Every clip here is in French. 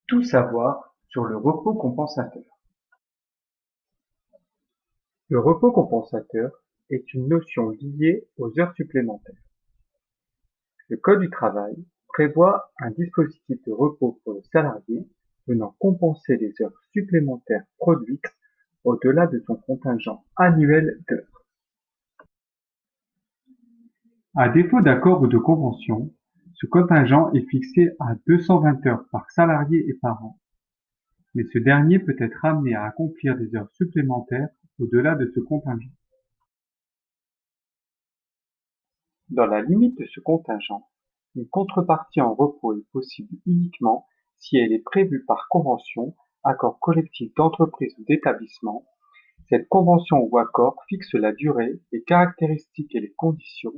Tout savoir sur le repos compensateur. Le repos compensateur est une notion liée aux heures supplémentaires. Le Code du travail prévoit un dispositif de repos pour le salarié venant compenser les heures supplémentaires produites au-delà de son contingent annuel d'heures. À défaut d'accord ou de convention, ce contingent est fixé à 220 heures par salarié et par an, mais ce dernier peut être amené à accomplir des heures supplémentaires au-delà de ce contingent. Dans la limite de ce contingent, une contrepartie en repos est possible uniquement si elle est prévue par convention, accord collectif d'entreprise ou d'établissement. Cette convention ou accord fixe la durée, les caractéristiques et les conditions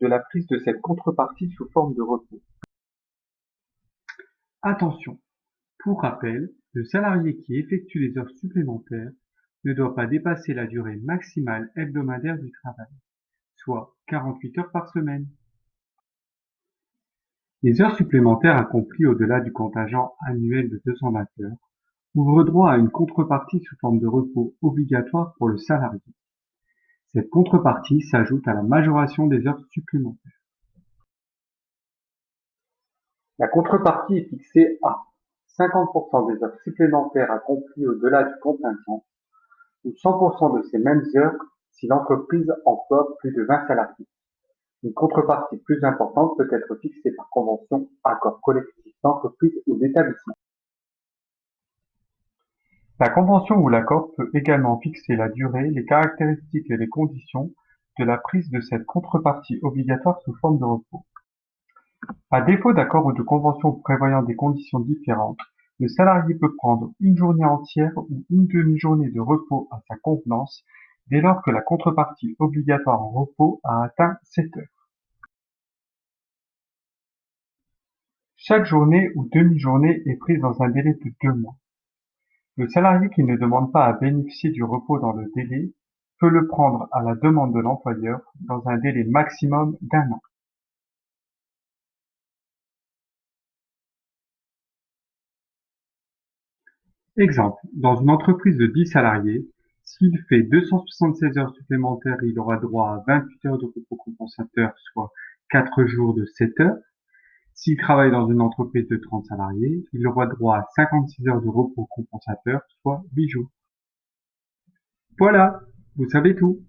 de la prise de cette contrepartie sous forme de repos. Attention! Pour rappel, le salarié qui effectue les heures supplémentaires ne doit pas dépasser la durée maximale hebdomadaire du travail, soit 48 heures par semaine. Les heures supplémentaires accomplies au-delà du contingent annuel de 220 heures ouvrent droit à une contrepartie sous forme de repos obligatoire pour le salarié. Cette contrepartie s'ajoute à la majoration des heures supplémentaires. La contrepartie est fixée à 50% des heures supplémentaires accomplies au-delà du contingent ou 100% de ces mêmes heures si l'entreprise emploie plus de 20 salariés. Une contrepartie plus importante peut être fixée par convention, accord collectif d'entreprise ou d'établissement. La convention ou l'accord peut également fixer la durée, les caractéristiques et les conditions de la prise de cette contrepartie obligatoire sous forme de repos. À défaut d'accord ou de convention prévoyant des conditions différentes, le salarié peut prendre une journée entière ou une demi-journée de repos à sa convenance dès lors que la contrepartie obligatoire en repos a atteint 7 heures. Chaque journée ou demi-journée est prise dans un délai de 2 mois. Le salarié qui ne demande pas à bénéficier du repos dans le délai peut le prendre à la demande de l'employeur dans un délai maximum d'1 an. Exemple, dans une entreprise de 10 salariés, s'il fait 276 heures supplémentaires, il aura droit à 28 heures de repos compensateur, soit 4 jours de 7 heures. S'il travaille dans une entreprise de 30 salariés, il aura droit à 56 heures de repos compensateur, soit 8 jours. Voilà, vous savez tout.